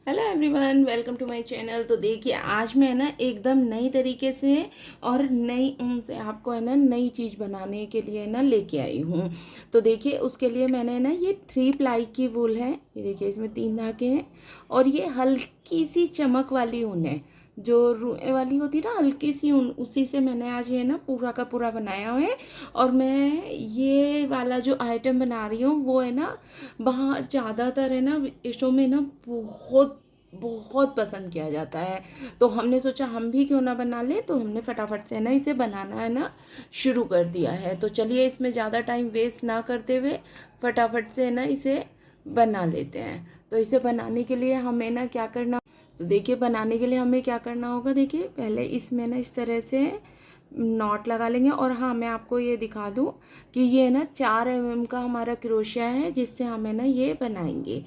Hello everyone, welcome to my channel. तो देखिए, आज मैं ना एकदम नई तरीके से और नई से आपको है ना नई चीज़ बनाने के लिए ना लेके आई हूँ। तो देखिए, उसके लिए मैंने ना ये 3 प्लाई की वूल है। ये देखिए, इसमें 3 धागे हैं और ये हल्की सी चमक वाली ऊन है, जो रुई वाली होती है ना, हल्की सी ऊन, उसी से मैंने आज ये ना पूरा का पूरा बनाया है। और मैं ये वाला जो आइटम बना रही हूँ वो है ना, बाहर ज़्यादातर है ना विदेशों में ना बहुत बहुत पसंद किया जाता है। तो हमने सोचा हम भी क्यों ना बना लें, तो हमने फटाफट से ना इसे बनाना है ना शुरू कर दिया है। तो चलिए, इसमें ज़्यादा टाइम वेस्ट ना करते हुए फटाफट से ना इसे बना लेते हैं। तो इसे बनाने के लिए हमें ना क्या करना, तो देखिए, बनाने के लिए हमें क्या करना होगा। देखिए, पहले इसमें ना इस तरह से नॉट लगा लेंगे। और हाँ, मैं आपको ये दिखा दूँ कि ये ना 4 mm का हमारा क्रोशिया है, जिससे हमें ना ये बनाएंगे।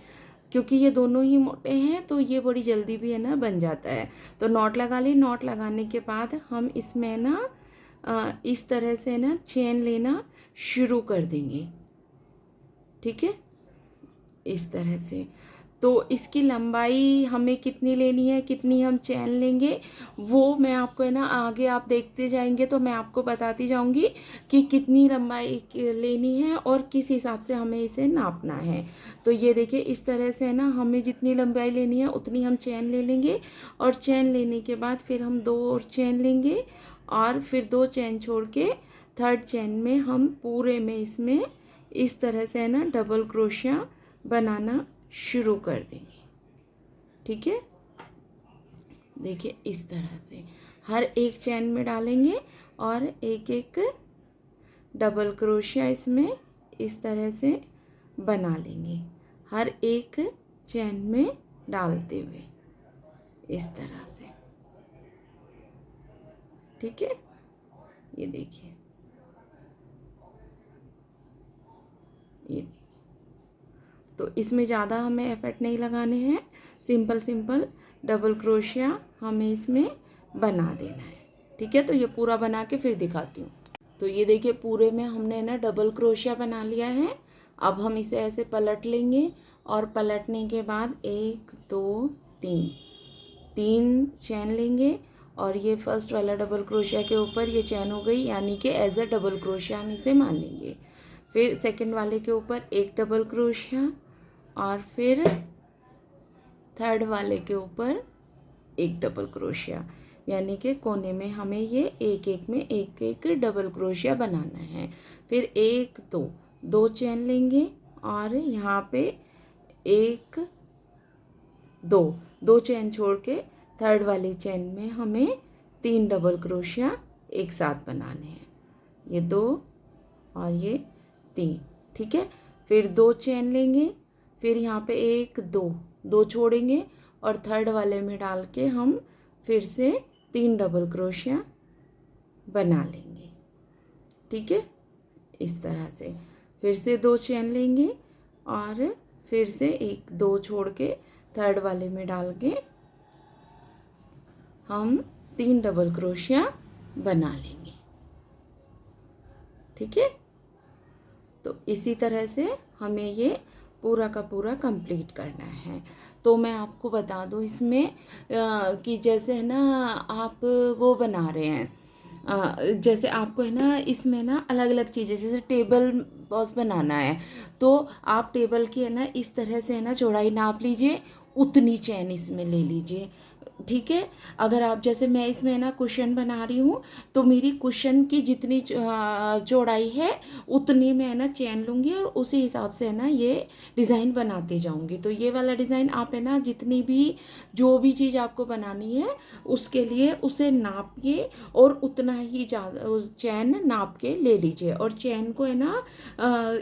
क्योंकि ये दोनों ही मोटे हैं तो ये बड़ी जल्दी भी है ना बन जाता है। तो नॉट लगा ली। नॉट लगाने के बाद हम इसमें ना इस तरह से ना चेन लेना शुरू कर देंगे। ठीक है, इस तरह से। तो इसकी लंबाई हमें कितनी लेनी है, कितनी हम चैन लेंगे, वो मैं आपको है ना आगे आप देखते जाएंगे तो मैं आपको बताती जाऊंगी कि कितनी लंबाई लेनी है और किस हिसाब से हमें इसे नापना है। तो ये देखिए, इस तरह से है ना, हमें जितनी लंबाई लेनी है उतनी हम चैन ले लेंगे। और चैन लेने के बाद फिर हम 2 और चैन लेंगे और फिर 2 चैन छोड़ के थर्ड चैन में हम पूरे में इसमें इस तरह से है ना डबल क्रोशिया बनाना शुरू कर देंगे। ठीक है, देखिए, इस तरह से हर एक चैन में डालेंगे और एक एक डबल क्रोशिया इसमें इस तरह से बना लेंगे, हर एक चैन में डालते हुए इस तरह से। ठीक है, ये देखिए, ये तो इसमें ज़्यादा हमें एफर्ट नहीं लगाने हैं, सिंपल सिंपल डबल क्रोशिया हमें इसमें बना देना है। ठीक है, तो ये पूरा बना के फिर दिखाती हूँ। तो ये देखिए, पूरे में हमने ना डबल क्रोशिया बना लिया है। अब हम इसे ऐसे पलट लेंगे और पलटने के बाद 1 2 3 3 चैन लेंगे और ये फर्स्ट वाला डबल क्रोशिया के ऊपर ये चैन हो गई, यानी कि एज अ डबल क्रोशिया हम इसे मान लेंगे। फिर सेकंड वाले के ऊपर एक डबल क्रोशिया और फिर थर्ड वाले के ऊपर एक डबल क्रोशिया, यानी कि कोने में हमें ये एक एक में एक एक डबल क्रोशिया बनाना है। फिर 1 2 2 चैन लेंगे और यहाँ पे 1 2 2 चैन छोड़ के थर्ड वाली चैन में हमें 3 डबल क्रोशिया एक साथ बनाने हैं, ये 2 और ये 3। ठीक है, फिर 2 चैन लेंगे, फिर यहाँ पे 1 2 2 छोड़ेंगे और थर्ड वाले में डाल के हम फिर से 3 डबल क्रोशिया बना लेंगे। ठीक है, इस तरह से फिर से 2 चैन लेंगे और फिर से 1 2 छोड़ के थर्ड वाले में डाल के हम 3 डबल क्रोशिया बना लेंगे। ठीक है, तो इसी तरह से हमें ये पूरा का पूरा कंप्लीट करना है। तो मैं आपको बता दूँ इसमें कि जैसे है ना आप वो बना रहे हैं, जैसे आपको है ना इसमें ना अलग अलग चीज़ें, जैसे टेबल बॉस बनाना है तो आप टेबल की है ना इस तरह से है ना चौड़ाई नाप लीजिए, उतनी चैन इसमें ले लीजिए। ठीक है, अगर आप जैसे मैं इसमें ना कुशन बना रही हूँ तो मेरी कुशन की जितनी चौड़ाई है उतनी मैं ना चैन लूँगी और उसी हिसाब से है ना ये डिज़ाइन बनाती जाऊँगी। तो ये वाला डिज़ाइन आप है ना जितनी भी जो भी चीज़ आपको बनानी है उसके लिए उसे नापिए और उतना ही ज़्यादा उस चैन नाप के ले लीजिए। और चैन को है ना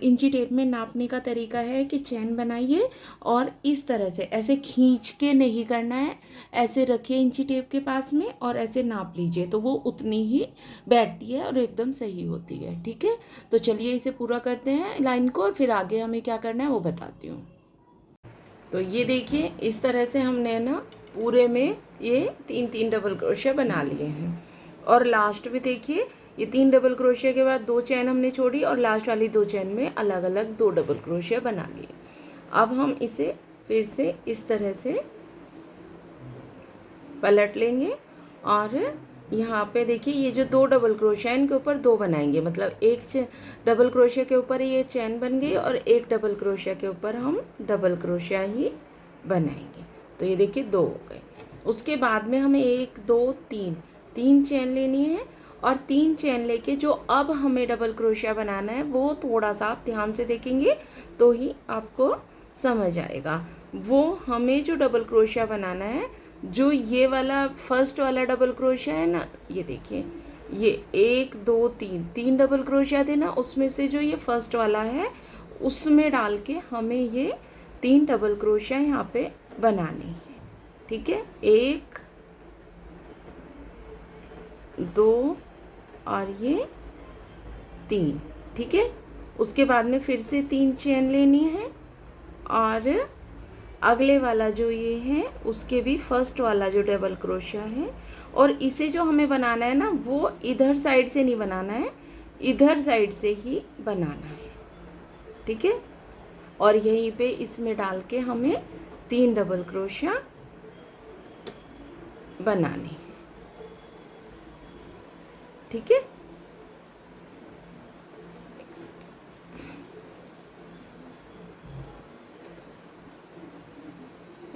इंची टेप में नापने का तरीका है कि चैन बनाइए और इस तरह से ऐसे खींच के नहीं करना है, ऐसे रखिए इंची टेप के पास में और ऐसे नाप लीजिए तो वो उतनी ही बैठती है और एकदम सही होती है। ठीक है, तो चलिए इसे पूरा करते हैं लाइन को और फिर आगे हमें क्या करना है वो बताती हूँ। तो ये देखिए, इस तरह से हमने ना पूरे में ये 3 डबल क्रोशिया बना लिए हैं। और लास्ट में देखिए, ये 3 डबल क्रोशिया के बाद 2 चैन हमने छोड़ी और लास्ट वाली 2 चैन में अलग अलग 2 डबल क्रोशिया बना लिए। अब हम इसे फिर से इस तरह से पलट लेंगे और यहाँ पे देखिए ये जो 2 डबल क्रोशिया इनके ऊपर 2 बनाएंगे, मतलब एक डबल क्रोशिया के ऊपर ये चैन बन गई और एक डबल क्रोशिया के ऊपर हम डबल क्रोशिया ही बनाएंगे। तो ये देखिए 2 हो गए। उसके बाद में हमें 1 2 3 3 चैन लेनी है और 3 चैन लेके जो अब हमें डबल क्रोशिया बनाना है वो थोड़ा सा आप ध्यान से देखेंगे तो ही आपको समझ आएगा। वो हमें जो डबल क्रोशिया बनाना है, जो ये वाला फर्स्ट वाला डबल क्रोशिया है ना, ये देखिए ये 1 2 3 डबल क्रोशिया थे ना, उसमें से जो ये फर्स्ट वाला है उसमें डाल के हमें ये 3 डबल क्रोशिया यहाँ पे बनाने हैं। ठीक है, 1 2 और ये 3। ठीक है, उसके बाद में फिर से 3 चेन लेनी है और अगले वाला जो ये है उसके भी फर्स्ट वाला जो डबल क्रोशिया है, और इसे जो हमें बनाना है ना वो इधर साइड से नहीं बनाना है, इधर साइड से ही बनाना है। ठीक है, और यहीं पे इसमें डाल के हमें 3 डबल क्रोशिया बनाने हैं। ठीक है,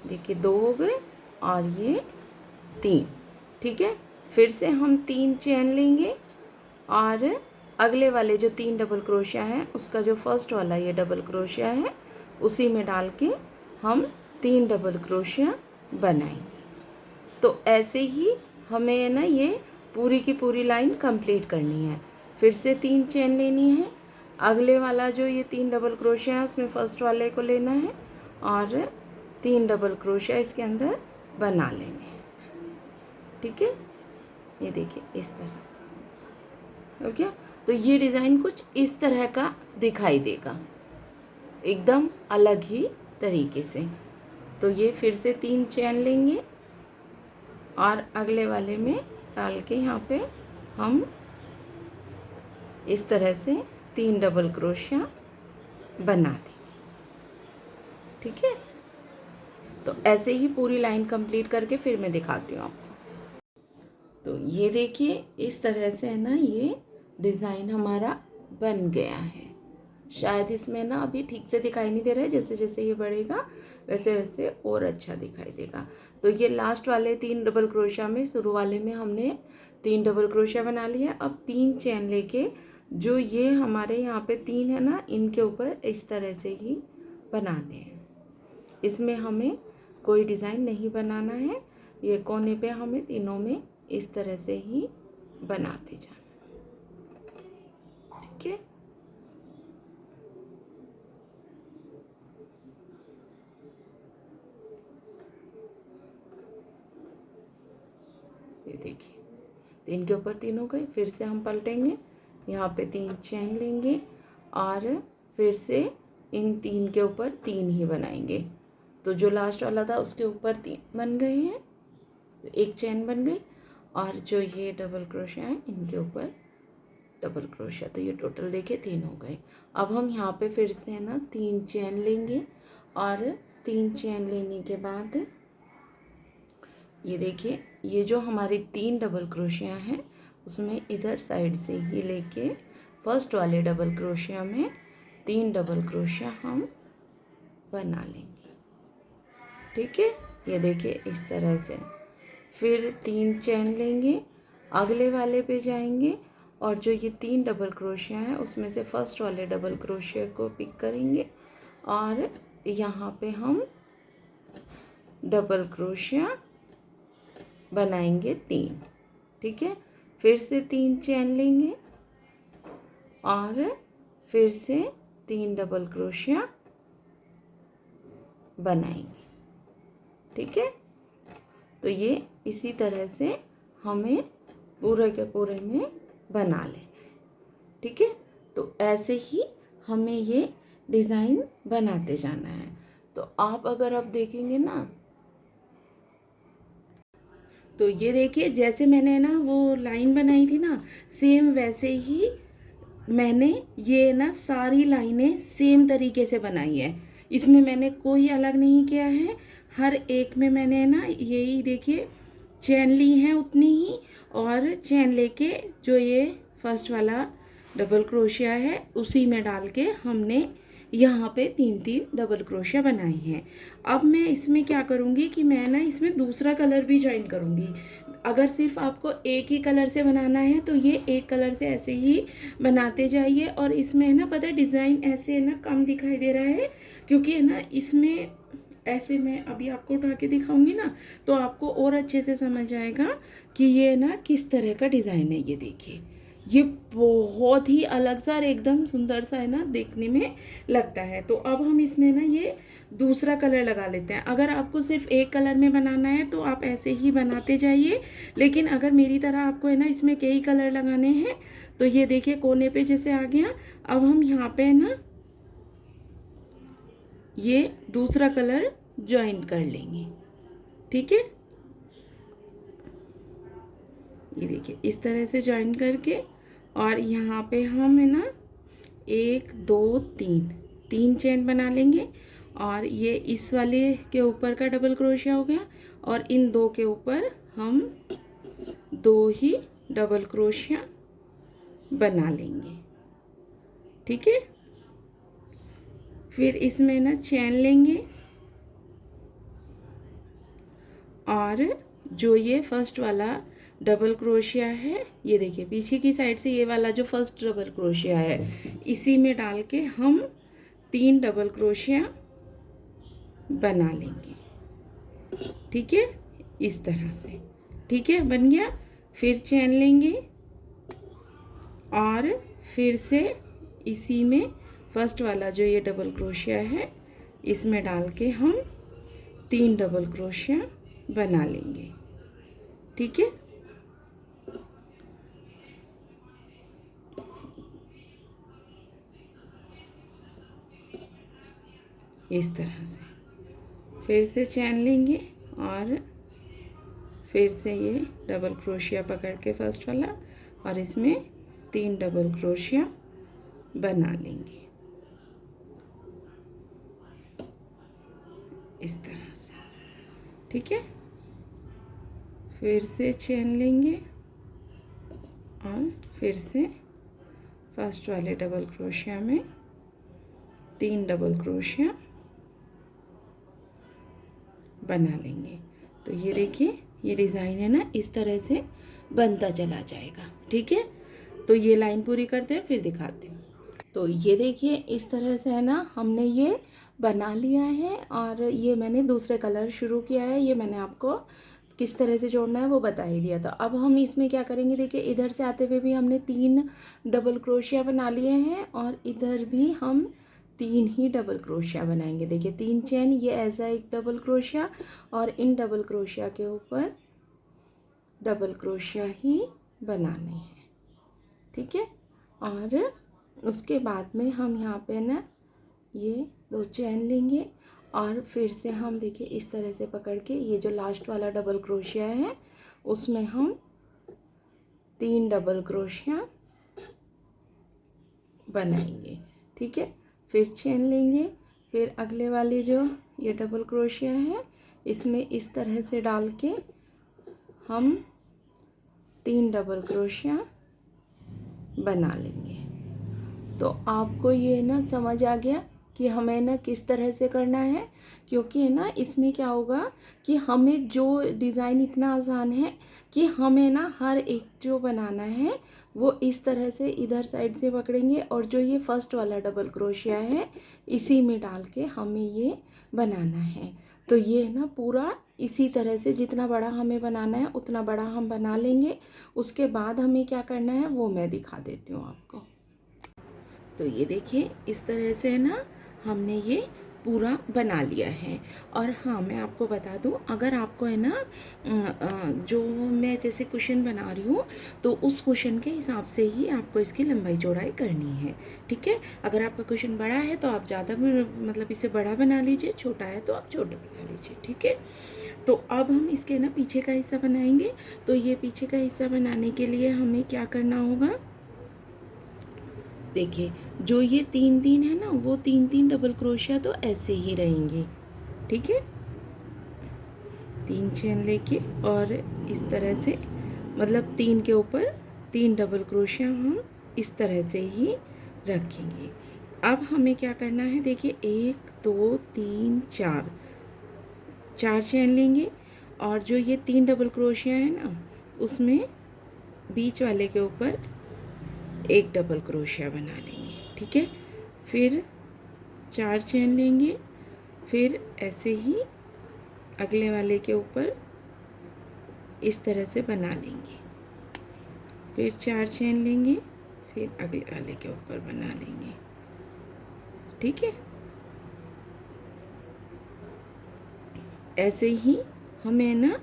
देखिए 2 हो गए और ये 3। ठीक है, फिर से हम 3 चेन लेंगे और अगले वाले जो 3 डबल क्रोशिया है उसका जो फर्स्ट वाला ये डबल क्रोशिया है उसी में डाल के हम 3 डबल क्रोशिया बनाएंगे। तो ऐसे ही हमें ना ये पूरी की पूरी लाइन कंप्लीट करनी है। फिर से 3 चेन लेनी है, अगले वाला जो ये 3 डबल क्रोशिया है उसमें फर्स्ट वाले को लेना है और 3 डबल क्रोशिया इसके अंदर बना लेने हैं। ठीक है, ये देखिए इस तरह से हो गया। तो ये डिज़ाइन कुछ इस तरह का दिखाई देगा, एकदम अलग ही तरीके से। तो ये फिर से 3 चेन लेंगे और अगले वाले में डाल के यहाँ पे हम इस तरह से 3 डबल क्रोशिया बना देंगे। ठीक है, तो ऐसे ही पूरी लाइन कंप्लीट करके फिर मैं दिखाती हूँ आपको। तो ये देखिए इस तरह से है ना ये डिज़ाइन हमारा बन गया है। शायद इसमें ना अभी ठीक से दिखाई नहीं दे रहा है, जैसे जैसे ये बढ़ेगा वैसे वैसे और अच्छा दिखाई देगा। तो ये लास्ट वाले 3 डबल क्रोशिया में शुरू वाले में हमने 3 डबल क्रोशिया बना लिया। अब 3 चेन लेके जो ये हमारे यहाँ पे 3 है ना, इनके ऊपर इस तरह से ही बनाने हैं। इसमें हमें कोई डिज़ाइन नहीं बनाना है, ये कोने पे हमें तीनों में इस तरह से ही बनाते जाना। ठीक है, ये देखिए 3 के ऊपर 3 हो गए। फिर से हम पलटेंगे, यहाँ पे 3 चेन लेंगे और फिर से इन 3 के ऊपर 3 ही बनाएंगे। तो जो लास्ट वाला था उसके ऊपर 3 बन गए हैं, तो 1 चेन बन गई और जो ये डबल क्रोशिया है इनके ऊपर डबल क्रोशिया। तो ये टोटल देखिए 3 हो गए। अब हम यहाँ पे फिर से है ना 3 चेन लेंगे और 3 चेन लेने के बाद ये देखिए ये जो हमारी 3 डबल क्रोशिया हैं उसमें इधर साइड से ही लेके फर्स्ट वाले डबल क्रोशिया में 3 डबल क्रोशिया हम बना लेंगे। ठीक है, ये देखिए इस तरह से। फिर 3 चेन लेंगे, अगले वाले पे जाएंगे और जो ये 3 डबल क्रोशिया है उसमें से फर्स्ट वाले डबल क्रोशिया को पिक करेंगे और यहाँ पे हम डबल क्रोशिया बनाएंगे 3। ठीक है, फिर से 3 चेन लेंगे और फिर से 3 डबल क्रोशिया बनाएंगे। ठीक है, तो ये इसी तरह से हमें पूरे के पूरे में बना लेना है। ठीक है, तो ऐसे ही हमें ये डिज़ाइन बनाते जाना है। तो आप अगर आप देखेंगे ना, तो ये देखिए जैसे मैंने ना वो लाइन बनाई थी ना, सेम वैसे ही मैंने ये ना सारी लाइनें सेम तरीके से बनाई है। इसमें मैंने कोई अलग नहीं किया है, हर एक में मैंने ना यही देखिए चैन ली हैं उतनी ही, और चैन लेके जो ये फर्स्ट वाला डबल क्रोशिया है उसी में डाल के हमने यहाँ पे 3-3 डबल क्रोशिया बनाई हैं। अब मैं इसमें क्या करूँगी कि मैं ना इसमें दूसरा कलर भी ज्वाइन करूँगी। अगर सिर्फ आपको एक ही कलर से बनाना है तो ये एक कलर से ऐसे ही बनाते जाइए। और इसमें है ना, पता है डिज़ाइन ऐसे है ना कम दिखाई दे रहा है, क्योंकि है ना इसमें ऐसे मैं अभी आपको उठा के दिखाऊंगी ना तो आपको और अच्छे से समझ आएगा कि ये ना किस तरह का डिज़ाइन है। ये देखिए, ये बहुत ही अलग सा और एकदम सुंदर सा है ना देखने में लगता है। तो अब हम इसमें ना ये दूसरा कलर लगा लेते हैं। अगर आपको सिर्फ एक कलर में बनाना है तो आप ऐसे ही बनाते जाइए, लेकिन अगर मेरी तरह आपको है ना इसमें कई कलर लगाने हैं तो ये देखिए कोने पे जैसे आ गया। अब हम यहाँ पे है ना ये दूसरा कलर ज्वाइन कर लेंगे, ठीक है। ये देखिए इस तरह से ज्वाइन करके, और यहाँ पे हम है ना 1 2 3 चेन बना लेंगे। और ये इस वाले के ऊपर का डबल क्रोशिया हो गया, और इन दो के ऊपर हम 2 ही डबल क्रोशिया बना लेंगे, ठीक है। फिर इसमें ना चैन लेंगे, और जो ये फर्स्ट वाला डबल क्रोशिया है, ये देखिए पीछे की साइड से ये वाला जो फर्स्ट डबल क्रोशिया है इसी में डाल के हम 3 डबल क्रोशिया बना लेंगे, ठीक है, इस तरह से, ठीक है, बन गया। फिर चैन लेंगे और फिर से इसी में फर्स्ट वाला जो ये डबल क्रोशिया है इसमें डाल के हम 3 डबल क्रोशिया बना लेंगे, ठीक है। इस तरह से फिर से चैन लेंगे और फिर से ये डबल क्रोशिया पकड़ के फर्स्ट वाला, और इसमें 3 डबल क्रोशिया बना लेंगे इस तरह से, ठीक है। फिर से चैन लेंगे और फिर से फर्स्ट वाले डबल क्रोशिया में 3 डबल क्रोशिया बना लेंगे। तो ये देखिए ये डिज़ाइन है ना इस तरह से बनता चला जाएगा, ठीक है। तो ये लाइन पूरी करते हैं फिर दिखाती हूँ। तो ये देखिए इस तरह से है ना हमने ये बना लिया है, और ये मैंने दूसरे कलर शुरू किया है। ये मैंने आपको किस तरह से जोड़ना है वो बता ही दिया था। अब हम इसमें क्या करेंगे, देखिए इधर से आते हुए भी हमने 3 डबल क्रोशिया बना लिए हैं, और इधर भी हम 3 ही डबल क्रोशिया बनाएंगे। देखिए 3 चेन, ये ऐसा एक डबल क्रोशिया, और इन डबल क्रोशिया के ऊपर डबल क्रोशिया ही बनाने हैं, ठीक है। और उसके बाद में हम यहाँ पे ना ये 2 चैन लेंगे, और फिर से हम देखिए इस तरह से पकड़ के ये जो लास्ट वाला डबल क्रोशिया है उसमें हम 3 डबल क्रोशिया बनाएंगे, ठीक है। फिर चैन लेंगे, फिर अगले वाले जो ये डबल क्रोशिया है इसमें इस तरह से डाल के हम 3 डबल क्रोशिया बना लेंगे। तो आपको ये ना समझ आ गया कि हमें ना किस तरह से करना है, क्योंकि है ना इसमें क्या होगा कि हमें जो डिज़ाइन इतना आसान है कि हमें ना हर एक जो बनाना है वो इस तरह से इधर साइड से पकड़ेंगे, और जो ये फर्स्ट वाला डबल क्रोशिया है इसी में डाल के हमें ये बनाना है। तो ये ना पूरा इसी तरह से जितना बड़ा हमें बनाना है उतना बड़ा हम बना लेंगे। उसके बाद हमें क्या करना है वो मैं दिखा देती हूँ आपको। तो ये देखिए इस तरह से है ना हमने ये पूरा बना लिया है। और हाँ मैं आपको बता दूँ, अगर आपको है ना जो मैं जैसे कुशन बना रही हूँ तो उस कुशन के हिसाब से ही आपको इसकी लंबाई चौड़ाई करनी है, ठीक है। अगर आपका कुशन बड़ा है तो आप ज़्यादा मतलब इसे बड़ा बना लीजिए, छोटा है तो आप छोटा बना लीजिए, ठीक है। तो अब हम इसके ना पीछे का हिस्सा बनाएंगे। तो ये पीछे का हिस्सा बनाने के लिए हमें क्या करना होगा, देखिए जो ये 3-3 है ना वो 3-3 डबल क्रोशिया तो ऐसे ही रहेंगे, ठीक है। 3 चेन लेके और इस तरह से, मतलब 3 के ऊपर 3 डबल क्रोशिया हम इस तरह से ही रखेंगे। अब हमें क्या करना है, देखिए 1 2 3 4 चेन लेंगे और जो ये 3 डबल क्रोशिया है ना, उसमें बीच वाले के ऊपर 1 डबल क्रोशिया बना लेंगे, ठीक है। फिर 4 चेन लेंगे, फिर ऐसे ही अगले वाले के ऊपर इस तरह से बना लेंगे, फिर 4 चेन लेंगे, फिर अगले वाले के ऊपर बना लेंगे, ठीक है। ऐसे ही हमें ना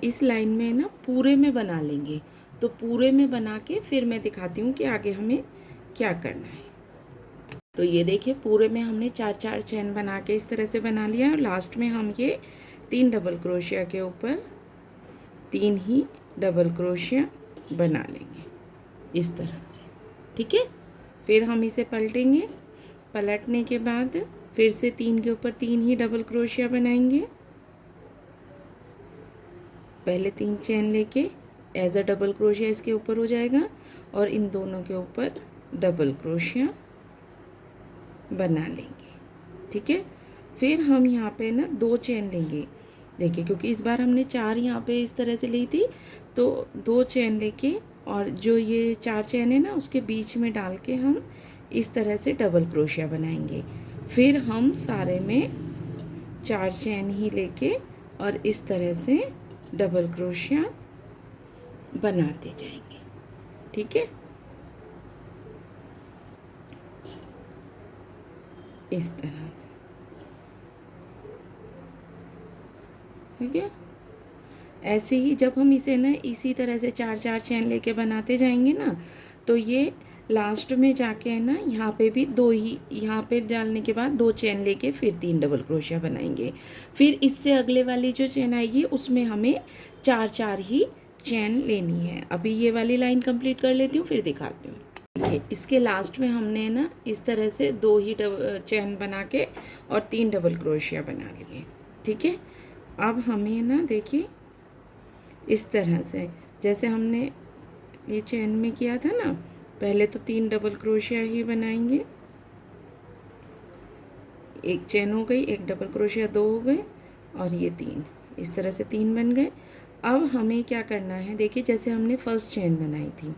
इस लाइन में ना पूरे में बना लेंगे। तो पूरे में बना के फिर मैं दिखाती हूँ कि आगे हमें क्या करना है। तो ये देखिए पूरे में हमने 4 चेन बना के इस तरह से बना लिया और लास्ट में हम ये 3 डबल क्रोशिया के ऊपर 3 ही डबल क्रोशिया बना लेंगे इस तरह से, ठीक है। फिर हम इसे पलटेंगे, पलटने के बाद फिर से 3 के ऊपर 3 ही डबल क्रोशिया बनाएंगे। पहले 3 चेन लेके एज अ डबल क्रोशिया इसके ऊपर हो जाएगा और इन दोनों के ऊपर डबल क्रोशिया बना लेंगे, ठीक है। फिर हम यहाँ पे ना 2 चेन लेंगे, देखिए क्योंकि इस बार हमने 4 यहाँ पे इस तरह से ली थी, तो 2 चेन लेके और जो ये 4 चेन है ना उसके बीच में डाल के हम इस तरह से डबल क्रोशिया बनाएंगे। फिर हम सारे में 4 चेन ही लेके और इस तरह से डबल क्रोशिया बनाते जाएंगे, ठीक है। इस तरह से, ठीक है। ऐसे ही जब हम इसे ना इसी तरह से 4 चेन लेके बनाते जाएंगे ना, तो ये लास्ट में जाके है ना यहाँ पे भी 2 ही, यहाँ पे डालने के बाद 2 चेन लेके फिर 3 डबल क्रोशिया बनाएंगे। फिर इससे अगले वाली जो चेन आएगी उसमें हमें 4 ही चेन लेनी है। अभी ये वाली लाइन कंप्लीट कर लेती हूँ फिर दिखाती हूँ। देखिए इसके लास्ट में हमने ना इस तरह से 2 ही चेन बना के और 3 डबल क्रोशिया बना लिए, ठीक है। अब हमें ना देखिए इस तरह से जैसे हमने ये चेन में किया था ना, पहले तो 3 डबल क्रोशिया ही बनाएंगे, 1 चेन हो गई, 1 डबल क्रोशिया 2 हो गए और ये 3, इस तरह से 3 बन गए। अब हमें क्या करना है, देखिए जैसे हमने फर्स्ट चेन बनाई थी,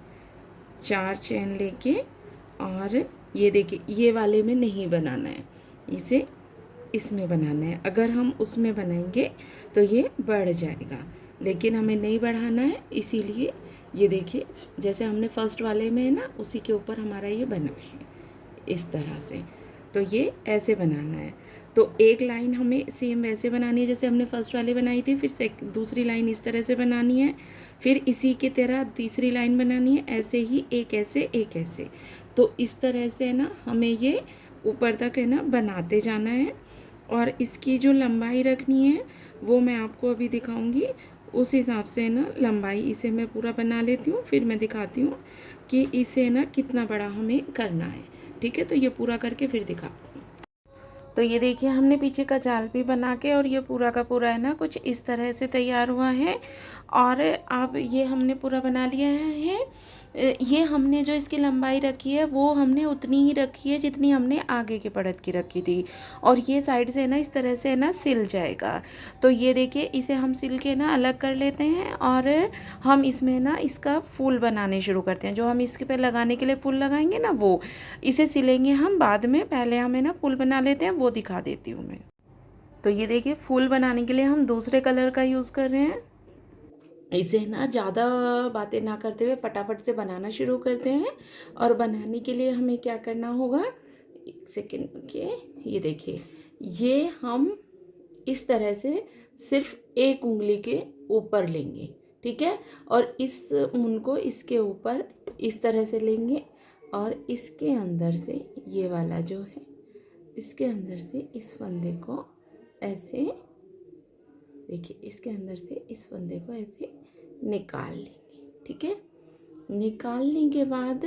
4 चेन लेके और ये देखिए ये वाले में नहीं बनाना है, इसे इसमें बनाना है। अगर हम उसमें बनाएंगे तो ये बढ़ जाएगा, लेकिन हमें नहीं बढ़ाना है, इसीलिए ये देखिए जैसे हमने फर्स्ट वाले में है ना उसी के ऊपर हमारा ये बना है इस तरह से। तो ये ऐसे बनाना है। तो एक लाइन हमें सेम वैसे बनानी है जैसे हमने फर्स्ट वाले बनाई थी, फिर दूसरी लाइन इस तरह से बनानी है, फिर इसी की तरह तीसरी लाइन बनानी है, ऐसे ही एक ऐसे एक ऐसे। तो इस तरह से ना हमें ये ऊपर तक है ना बनाते जाना है। और इसकी जो लंबाई रखनी है वो मैं आपको अभी दिखाऊंगी, उस हिसाब से ना लंबाई इसे मैं पूरा बना लेती हूँ, फिर मैं दिखाती हूँ कि इसे ना कितना बड़ा हमें करना है, ठीक है। तो ये पूरा करके फिर दिखाती हूँ। तो ये देखिए हमने पीछे का जाल भी बना के और ये पूरा का पूरा है ना कुछ इस तरह से तैयार हुआ है। और अब ये हमने पूरा बना लिया है। ये हमने जो इसकी लंबाई रखी है वो हमने उतनी ही रखी है जितनी हमने आगे के पड़त की रखी थी। और ये साइड से ना इस तरह से ना सिल जाएगा। तो ये देखिए इसे हम सिल के ना अलग कर लेते हैं और हम इसमें ना इसका फूल बनाने शुरू करते हैं। जो हम इसके पे लगाने के लिए फूल लगाएंगे ना वो इसे सिलेंगे हम बाद में, पहले हमें ना फूल बना लेते हैं, वो दिखा देती हूँ मैं। तो ये देखिए फूल बनाने के लिए हम दूसरे कलर का यूज़ कर रहे हैं। इसे ना ज़्यादा बातें ना करते हुए फटाफट से बनाना शुरू करते हैं। और बनाने के लिए हमें क्या करना होगा, एक सेकेंड के, ये देखिए ये हम इस तरह से सिर्फ एक उंगली के ऊपर लेंगे, ठीक है। और इस ऊन को इसके ऊपर इस तरह से लेंगे और इसके अंदर से ये वाला जो है इसके अंदर से इस फंदे को ऐसे, देखिए इसके अंदर से इस फंदे को ऐसे निकाल लेंगे, ठीक है। निकालने के बाद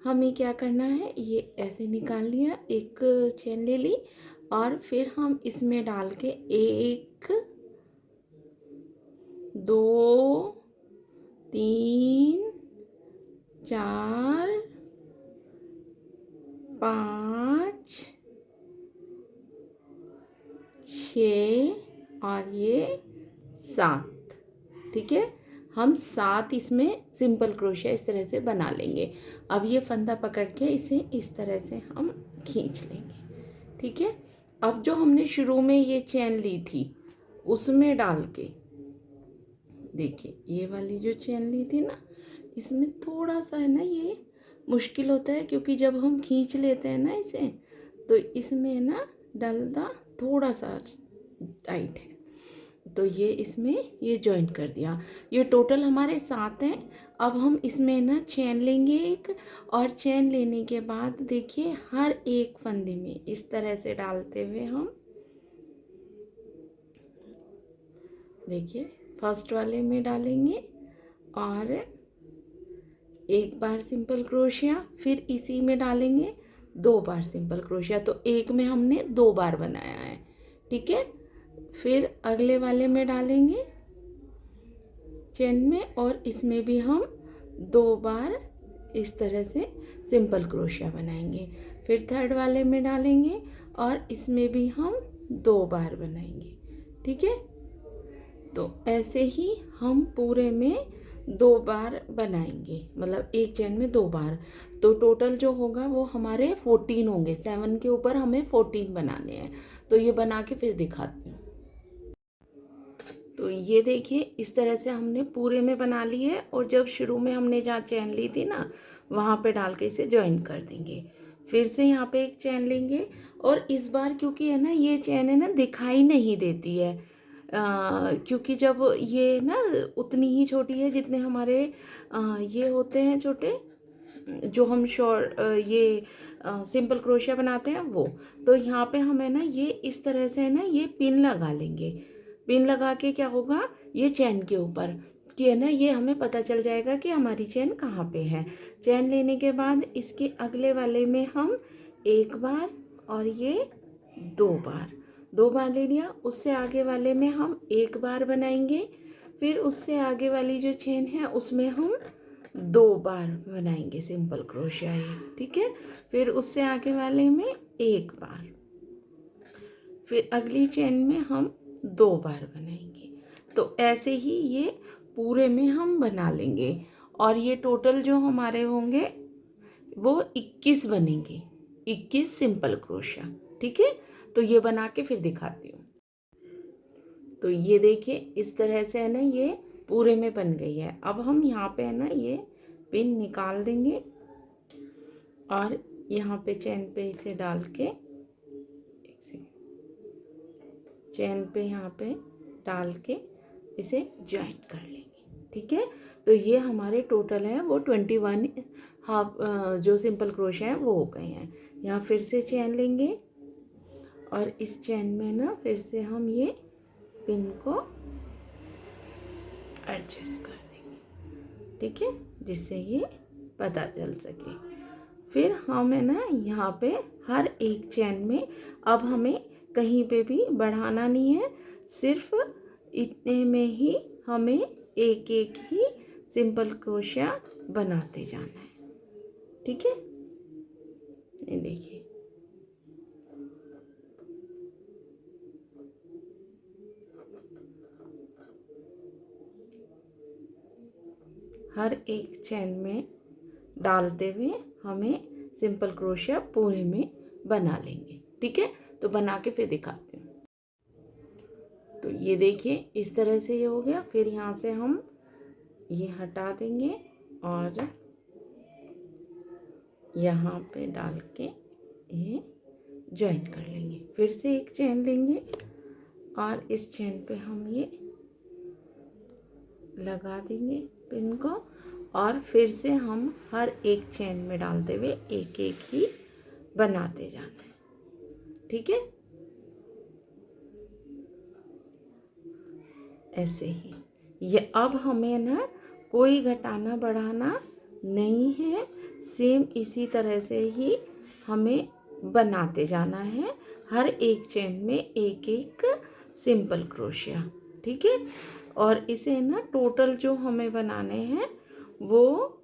हमें क्या करना है, ये ऐसे निकाल लिया, एक चेन ले ली और फिर हम इसमें डाल के एक 2 3 4 5 6 और ये 7। ठीक है, हम 7 इसमें सिंपल क्रोशिया इस तरह से बना लेंगे। अब ये फंदा पकड़ के इसे इस तरह से हम खींच लेंगे। ठीक है, अब जो हमने शुरू में ये चैन ली थी उसमें डाल के, देखिए ये वाली जो चैन ली थी ना, इसमें थोड़ा सा है ना ये मुश्किल होता है, क्योंकि जब हम खींच लेते हैं ना इसे, तो इसमें ना डलदा थोड़ा सा टाइट है। तो ये इसमें ये जॉइंट कर दिया। ये टोटल हमारे 7 हैं। अब हम इसमें ना चैन लेंगे एक, और चैन लेने के बाद देखिए हर एक फंदे में इस तरह से डालते हुए हम, देखिए फर्स्ट वाले में डालेंगे और एक बार सिंपल क्रोशिया, फिर इसी में डालेंगे 2 बार सिंपल क्रोशिया। तो एक में हमने 2 बार बनाया है। ठीक है, फिर अगले वाले में डालेंगे चेन में, और इसमें भी हम 2 बार इस तरह से सिंपल क्रोशिया बनाएंगे। फिर थर्ड वाले में डालेंगे और इसमें भी हम 2 बार बनाएंगे। ठीक है, तो ऐसे ही हम पूरे में 2 बार बनाएंगे, मतलब एक चेन में 2 बार। तो टोटल जो होगा वो हमारे 14 होंगे। 7 के ऊपर हमें 14 बनाने हैं। तो ये बना के फिर दिखाती हूँ। तो ये देखिए इस तरह से हमने पूरे में बना ली है, और जब शुरू में हमने जहाँ चैन ली थी ना, वहाँ पे डाल के इसे ज्वाइन कर देंगे। फिर से यहाँ पे एक चैन लेंगे, और इस बार क्योंकि है ना ये चैन है ना दिखाई नहीं देती है, क्योंकि जब ये ना उतनी ही छोटी है जितने हमारे ये होते हैं छोटे, जो हम शॉर्ट ये सिंपल क्रोशिया बनाते हैं वो। तो यहाँ पे हमें ना ये इस तरह से है ना ये पिन लगा लेंगे। पिन लगा के क्या होगा, ये चैन के ऊपर कि है ना ये हमें पता चल जाएगा कि हमारी चैन कहाँ पे है। चैन लेने के बाद इसके अगले वाले में हम 1 बार और ये 2 बार, 2 बार ले लिया। उससे आगे वाले में हम 1 बार बनाएंगे। फिर उससे आगे वाली जो चेन है उसमें हम 2 बार बनाएंगे सिंपल क्रोशिया ये। ठीक है, फिर उससे आगे वाले में 1 बार, फिर अगली चेन में हम 2 बार बनाएंगे। तो ऐसे ही ये पूरे में हम बना लेंगे, और ये टोटल जो हमारे होंगे वो 21 बनेंगे, 21 सिंपल क्रोशिया। ठीक है, तो ये बना के फिर दिखाती हूँ। तो ये देखिए इस तरह से है ना ये पूरे में बन गई है। अब हम यहाँ पे है ना ये पिन निकाल देंगे, और यहाँ पे चैन पे इसे डाल के, चैन पे यहाँ पे डाल के इसे जॉइंट कर लेंगे। ठीक है, तो ये हमारे टोटल है वो 21 हाफ जो सिंपल क्रोशिया है वो हो गए हैं। यहाँ फिर से चैन लेंगे, और इस चैन में ना फिर से हम ये पिन को एडजस्ट कर देंगे। ठीक है, जिससे ये पता चल सके। फिर हम है ना यहाँ पे हर एक चैन में, अब हमें कहीं पे भी बढ़ाना नहीं है, सिर्फ इतने में ही हमें एक एक ही सिंपल क्रोशिया बनाते जाना है। ठीक है, ये देखिए हर एक चैन में डालते हुए हमें सिंपल क्रोशिया पूरे में बना लेंगे। ठीक है, तो बना के फिर दिखाती हूँ। तो ये देखिए इस तरह से ये हो गया। फिर यहाँ से हम ये हटा देंगे और यहाँ पे डाल के ये जॉइन कर लेंगे। फिर से एक चैन लेंगे, और इस चैन पे हम ये लगा देंगे पिन को, और फिर से हम हर एक चैन में डालते हुए एक एक ही बनाते जाते हैं। ठीक है, ऐसे ही ये अब हमें ना कोई घटाना बढ़ाना नहीं है, सेम इसी तरह से ही हमें बनाते जाना है, हर एक चेन में एक एक सिंपल क्रोशिया। ठीक है, और इसे ना टोटल जो हमें बनाने हैं वो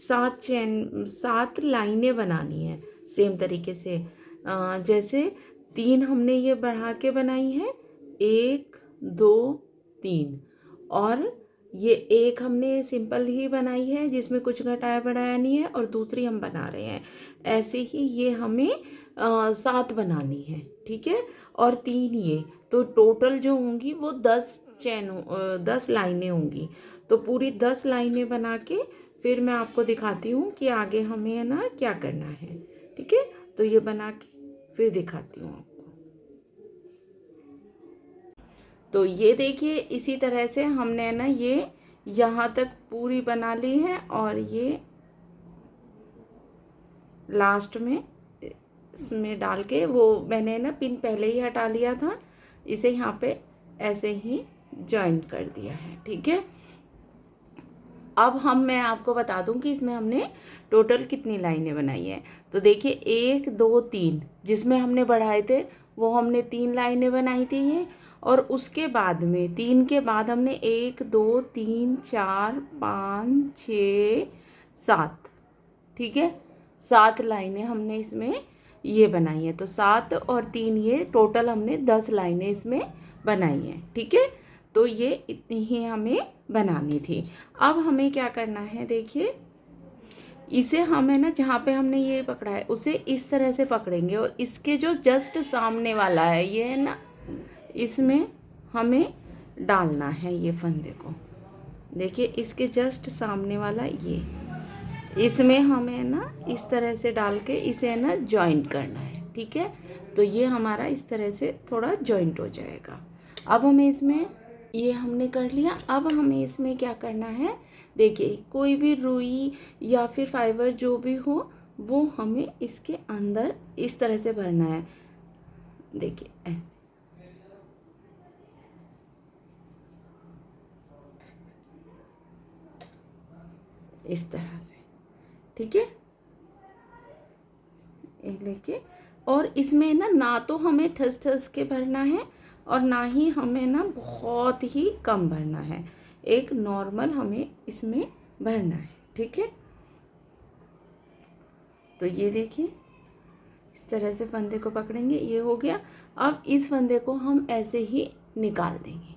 7 लाइनें बनानी है सेम तरीके से। जैसे 3 हमने ये बढ़ा के बनाई है, 1 2 3, और ये एक हमने सिंपल ही बनाई है जिसमें कुछ घटाया बढ़ाया नहीं है, और दूसरी हम बना रहे हैं। ऐसे ही ये हमें 7 बनानी है, ठीक है। और 3 ये, तो टोटल जो होंगी वो 10 लाइनें होंगी। तो पूरी 10 लाइनें बना के फिर मैं आपको दिखाती हूँ कि आगे हमें है ना क्या करना है, ठीक है। तो ये बना के फिर दिखाती हूँ आपको। तो ये देखिए इसी तरह से हमने ना ये यहाँ तक पूरी बना ली है, और ये लास्ट में इसमें डाल के वो मैंने ना पिन पहले ही हटा लिया था, इसे यहाँ पे ऐसे ही जॉइंट कर दिया है, ठीक है। अब मैं आपको बता दूं कि इसमें हमने टोटल कितनी लाइनें बनाई है। तो देखिए 1 2 3 जिसमें हमने बढ़ाए थे वो हमने 3 लाइनें बनाई थी ये, और उसके बाद में 3 के बाद हमने 1 2 3 4 5 6 7, ठीक है, 7 लाइनें हमने इसमें ये बनाई है। तो 7 और 3 ये टोटल हमने 10 लाइनें इसमें बनाई हैं, ठीक है। तो ये इतनी ही हमें बनानी थी। अब हमें क्या करना है, देखिए इसे हमें ना जहाँ पे हमने ये पकड़ा है उसे इस तरह से पकड़ेंगे, और इसके जो जस्ट सामने वाला है ये है ना, इसमें हमें डालना है ये फंदे को। देखिए इसके जस्ट सामने वाला ये, इसमें हमें ना इस तरह से डाल के इसे ना जॉइंट करना है, ठीक है। तो ये हमारा इस तरह से थोड़ा जॉइंट हो जाएगा। अब हमें इसमें ये हमने कर लिया। अब हमें इसमें क्या करना है, देखिए कोई भी रुई या फिर फाइबर जो भी हो वो हमें इसके अंदर इस तरह से भरना है। देखिए ऐसे, इस तरह से, ठीक है, एक लेके, और इसमें ना तो हमें ठस ठस के भरना है और ना ही हमें ना बहुत ही कम भरना है, एक नॉर्मल हमें इसमें भरना है, ठीक है। तो ये देखिए इस तरह से फंदे को पकड़ेंगे, ये हो गया। अब इस फंदे को हम ऐसे ही निकाल देंगे,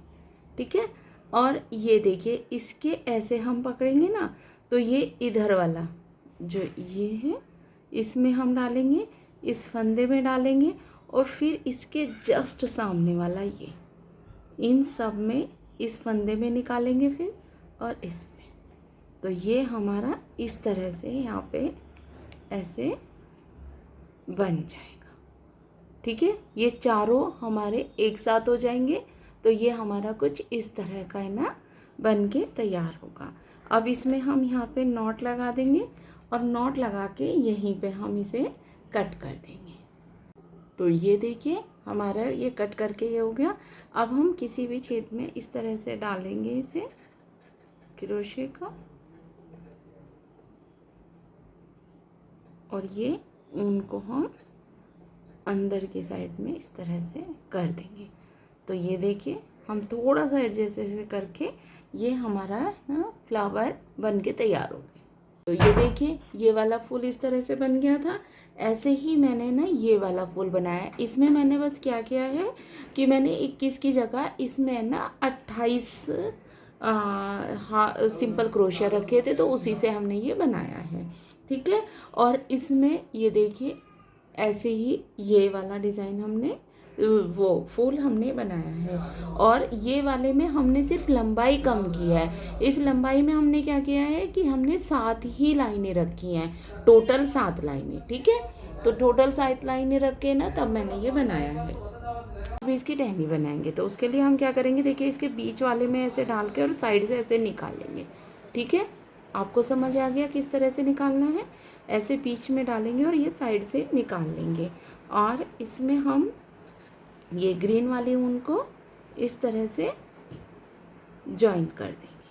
ठीक है। और ये देखिए इसके ऐसे हम पकड़ेंगे ना, तो ये इधर वाला जो ये है इसमें हम डालेंगे, इस फंदे में डालेंगे, और फिर इसके जस्ट सामने वाला ये, इन सब में इस फंदे में निकालेंगे फिर, और इसमें। तो ये हमारा इस तरह से यहाँ पे ऐसे बन जाएगा, ठीक है। ये चारों हमारे एक साथ हो जाएंगे। तो ये हमारा कुछ इस तरह का है ना बन के तैयार होगा। अब इसमें हम यहाँ पे नॉट लगा देंगे, और नॉट लगा के यहीं पे हम इसे कट कर देंगे। तो ये देखिए हमारा ये कट करके ये हो गया। अब हम किसी भी छेद में इस तरह से डालेंगे इसे क्रोशे का, और ये उनको हम अंदर की साइड में इस तरह से कर देंगे। तो ये देखिए हम थोड़ा सा एडजस्ट ऐसे करके ये हमारा ना फ्लावर बन के तैयार हो गया। तो ये देखिए ये वाला फूल इस तरह से बन गया था। ऐसे ही मैंने ना ये वाला फूल बनाया। इसमें मैंने बस क्या किया है कि मैंने 21 की जगह इसमें ना 28 सिंपल क्रोशिया रखे थे, तो उसी से हमने ये बनाया है, ठीक है। और इसमें ये देखिए ऐसे ही ये वाला डिज़ाइन हमने वो फूल हमने बनाया है, और ये वाले में हमने सिर्फ लंबाई कम की है। इस लंबाई में हमने क्या किया है कि हमने 7 ही लाइनें रखी हैं, टोटल 7 लाइनें, ठीक है। तो टोटल 7 लाइनें रख के ना तब मैंने ये बनाया है। अब इसकी टहनी बनाएंगे, तो उसके लिए हम क्या करेंगे, देखिए इसके बीच वाले में ऐसे डाल के और साइड से ऐसे निकाल लेंगे, ठीक है। आपको समझ आ गया किस तरह से निकालना है, ऐसे बीच में डालेंगे और ये साइड से निकाल लेंगे। और इसमें हम ये ग्रीन वाली ऊन को इस तरह से जॉइन कर देंगे,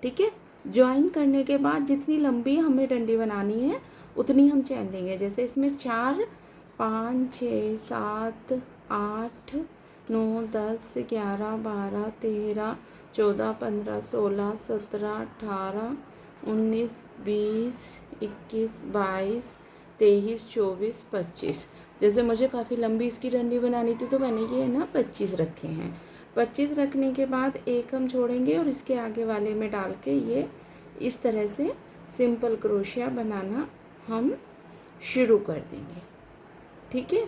ठीक है। जॉइन करने के बाद जितनी लंबी हमें डंडी बनानी है उतनी हम चैन लेंगे। जैसे इसमें 4 5 6 7 8 9 10 11 12 13 14 15 16 17 18 19 20 21 22 23 24 25। जैसे मुझे काफ़ी लंबी इसकी डंडी बनानी थी तो मैंने ये ना 25 रखे हैं। 25 रखने के बाद एक हम छोड़ेंगे और इसके आगे वाले में डाल के ये इस तरह से सिंपल क्रोशिया बनाना हम शुरू कर देंगे। ठीक है,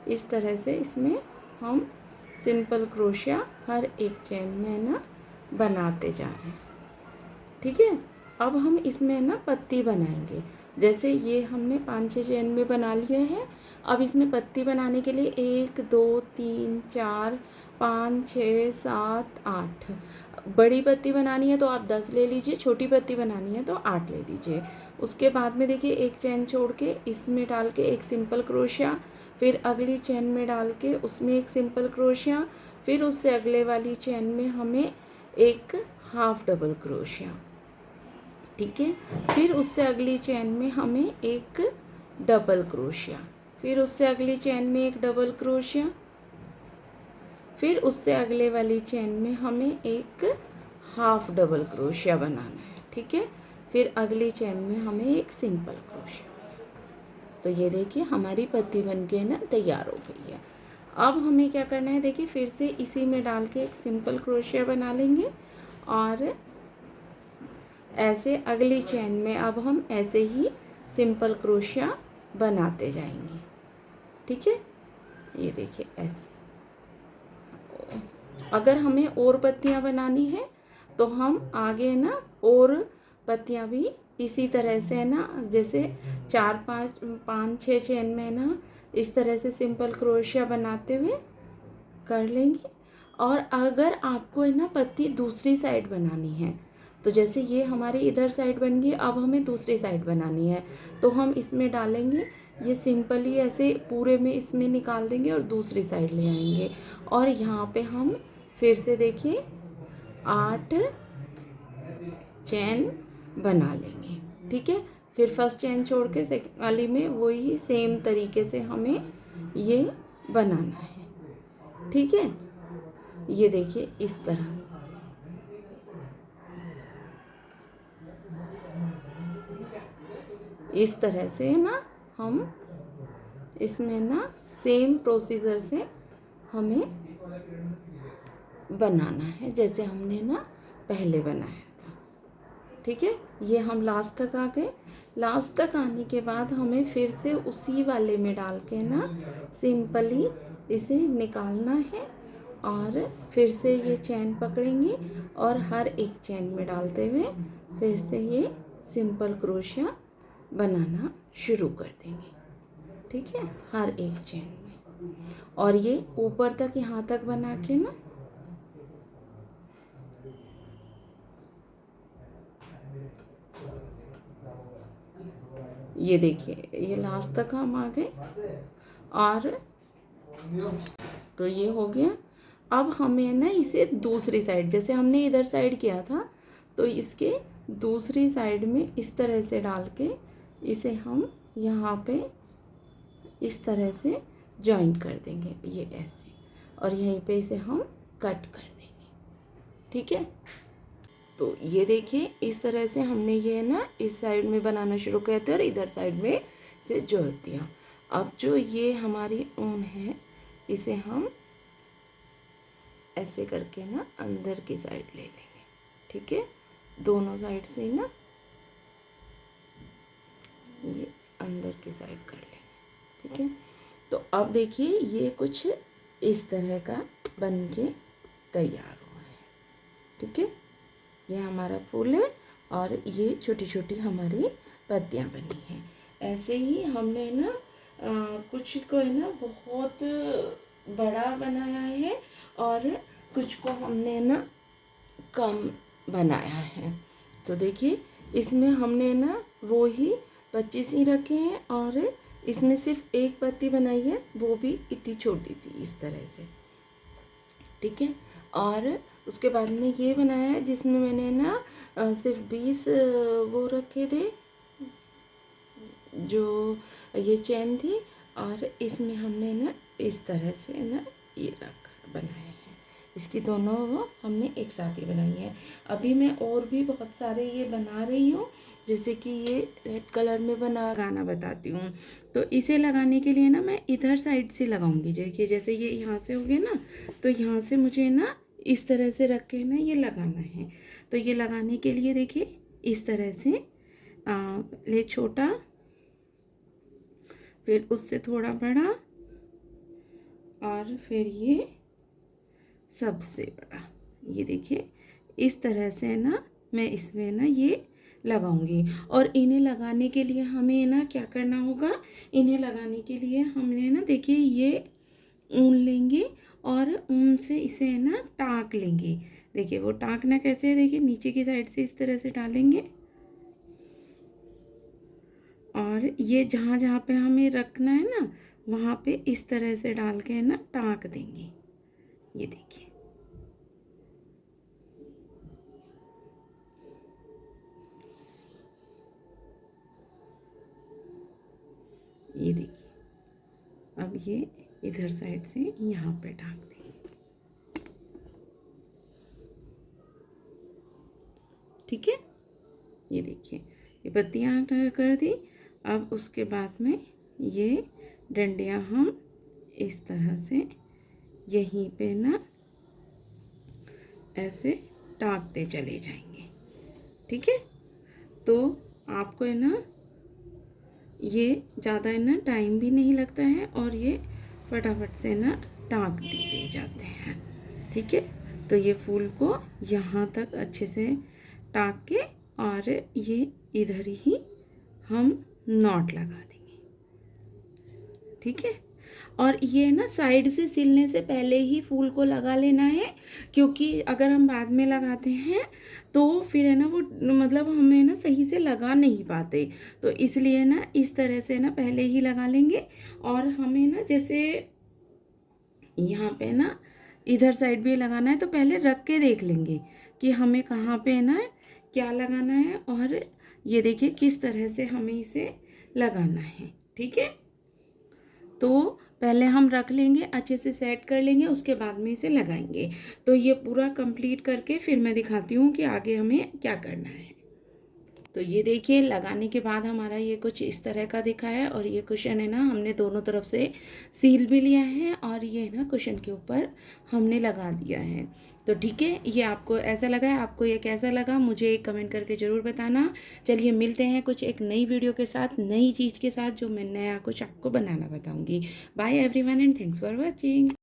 इस तरह से इसमें हम सिंपल क्रोशिया हर एक चेन में ना बनाते जा रहे हैं। ठीक है, अब हम इसमें ना पत्ती बनाएंगे। जैसे ये हमने 5-6 चेन में बना लिए हैं। अब इसमें पत्ती बनाने के लिए 1 2 3 4 5 6 7 8 बड़ी पत्ती बनानी है तो आप 10 ले लीजिए, छोटी पत्ती बनानी है तो 8 ले लीजिए। उसके बाद में देखिए एक चेन छोड़ के इसमें डाल के एक सिंपल क्रोशिया, फिर अगली चेन में डाल के उसमें एक सिंपल क्रोशिया, फिर उससे अगले वाली चेन में हमें एक हाफ डबल क्रोशिया। ठीक है, फिर उससे अगली चेन में हमें एक डबल क्रोशिया, फिर उससे अगली चेन में एक डबल क्रोशिया, फिर उससे अगले वाली चेन में हमें एक हाफ डबल क्रोशिया बनाना है। ठीक है, फिर अगली चेन में हमें एक सिंपल क्रोशिया। तो ये देखिए हमारी पत्ती बन के ना तैयार हो गई है। अब हमें क्या करना है, देखिए फिर से इसी में डाल के एक सिंपल क्रोशिया बना लेंगे और ऐसे अगली चेन में अब हम ऐसे ही सिंपल क्रोशिया बनाते जाएंगे। ठीक है, ये देखिए ऐसे। अगर हमें और पत्तियां बनानी है तो हम आगे ना और पत्तियां भी इसी तरह से ना, जैसे 4 5 5 6 चेन में ना इस तरह से सिंपल क्रोशिया बनाते हुए कर लेंगे। और अगर आपको है ना पत्ती दूसरी साइड बनानी है तो जैसे ये हमारी इधर साइड बन गई, अब हमें दूसरी साइड बनानी है तो हम इसमें डालेंगे, ये सिंपली ऐसे पूरे में इसमें निकाल देंगे और दूसरी साइड ले आएंगे और यहाँ पे हम फिर से देखिए 8 चेन बना लेंगे। ठीक है, फिर फर्स्ट चेन छोड़ के सेकंड वाली में वही सेम तरीके से हमें ये बनाना है। ठीक है, ये देखिए इस तरह। इस तरह से ना हम इसमें ना सेम प्रोसीजर से हमें बनाना है जैसे हमने ना पहले बनाया था। ठीक है, ये हम लास्ट तक आ गए। लास्ट तक आने के बाद हमें फिर से उसी वाले में डाल के ना सिंपली इसे निकालना है और फिर से ये चैन पकड़ेंगे और हर एक चैन में डालते हुए फिर से ये सिंपल क्रोशिया बनाना शुरू कर देंगे। ठीक है, हर एक चैन में और ये ऊपर तक यहाँ तक बना के ना ये देखिए ये लास्ट तक हम आ गए और तो ये हो गया। अब हमें ना इसे दूसरी साइड, जैसे हमने इधर साइड किया था तो इसके दूसरी साइड में इस तरह से डाल के इसे हम यहाँ पे इस तरह से जॉइंट कर देंगे, ये ऐसे, और यहीं पे इसे हम कट कर देंगे। ठीक है, तो ये देखिए इस तरह से हमने ये ना इस साइड में बनाना शुरू किया था और इधर साइड में से जोड़ दिया। अब जो ये हमारी ऊन है इसे हम ऐसे करके ना अंदर की साइड ले लेंगे। ठीक है, दोनों साइड से ना ये अंदर की साइड कर लेंगे। ठीक है, तो अब देखिए ये कुछ इस तरह का बन के तैयार हुआ है। ठीक है, ये हमारा फूल है और ये छोटी छोटी हमारी पत्तियां बनी हैं। ऐसे ही हमने ना कुछ को है ना बहुत बड़ा बनाया है और कुछ को हमने ना कम बनाया है। तो देखिए इसमें हमने ना वो ही 25 ही रखे हैं और इसमें सिर्फ एक पत्ती बनाई है, वो भी इतनी छोटी सी इस तरह से। ठीक है, और उसके बाद में ये बनाया है जिसमें मैंने ना सिर्फ 20 वो रखे थे जो ये चैन थी और इसमें हमने ना इस तरह से ना ये रख बनाए हैं। इसकी दोनों वो हमने एक साथ ही बनाई है। अभी मैं और भी बहुत सारे ये बना रही हूँ, जैसे कि ये रेड कलर में गाना बताती हूँ। तो इसे लगाने के लिए ना मैं इधर साइड से लगाऊंगी। देखिए जैसे ये यहाँ से हो गया ना, तो यहाँ से मुझे ना इस तरह से रख के ना ये लगाना है। तो ये लगाने के लिए देखिए इस तरह से ले छोटा, फिर उससे थोड़ा बड़ा, और फिर ये सबसे बड़ा। ये देखिए इस तरह से ना मैं इसमें ना ये लगाऊंगी। और इन्हें लगाने के लिए हमें ना क्या करना होगा, इन्हें लगाने के लिए हमने ना देखिए ये ऊन लेंगे और ऊन से इसे ना टाँक लेंगे। देखिए वो टाँकना कैसे है, देखिए नीचे की साइड से इस तरह से डालेंगे, और ये जहाँ जहाँ पे हमें रखना है ना वहाँ पे इस तरह से डाल के ना टाँक देंगे। ये देखिए ये देखिए अब ये इधर साइड से यहाँ पे टाँक देंगे। ठीक है, ये देखिए ये पत्तियाँ कर दी। अब उसके बाद में ये डंडियाँ हम इस तरह से यहीं पे ना ऐसे टाँकते चले जाएंगे। ठीक है, तो आपको है ना ये ज़्यादा है ना टाइम भी नहीं लगता है, और ये फटाफट से ना टाँक दिए जाते हैं। ठीक है, तो ये फूल को यहाँ तक अच्छे से टाँक के, और ये इधर ही हम नॉट लगा देंगे। ठीक है, और ये ना साइड से सिलने से पहले ही फूल को लगा लेना है, क्योंकि अगर हम बाद में लगाते हैं तो फिर है ना वो मतलब हमें ना सही से लगा नहीं पाते। तो इसलिए ना इस तरह से ना पहले ही लगा लेंगे। और हमें ना जैसे यहाँ पे ना इधर साइड भी लगाना है, तो पहले रख के देख लेंगे कि हमें कहाँ पे ना क्या लगाना है, और ये देखिए किस तरह से हमें इसे लगाना है। ठीक है, तो पहले हम रख लेंगे, अच्छे से सेट कर लेंगे, उसके बाद में इसे लगाएंगे। तो ये पूरा कंप्लीट करके फिर मैं दिखाती हूँ कि आगे हमें क्या करना है। तो ये देखिए लगाने के बाद हमारा ये कुछ इस तरह का दिखा है, और ये कुशन है ना हमने दोनों तरफ से सील भी लिया है, और ये है ना कुशन के ऊपर हमने लगा दिया है। तो ठीक है, ये आपको ऐसा लगा है, आपको ये कैसा लगा मुझे एक कमेंट करके ज़रूर बताना। चलिए मिलते हैं कुछ एक नई वीडियो के साथ, नई चीज़ के साथ, जो मैं नया कुछ आपको बनाना बताऊँगी। Bye everyone and thanks for watching.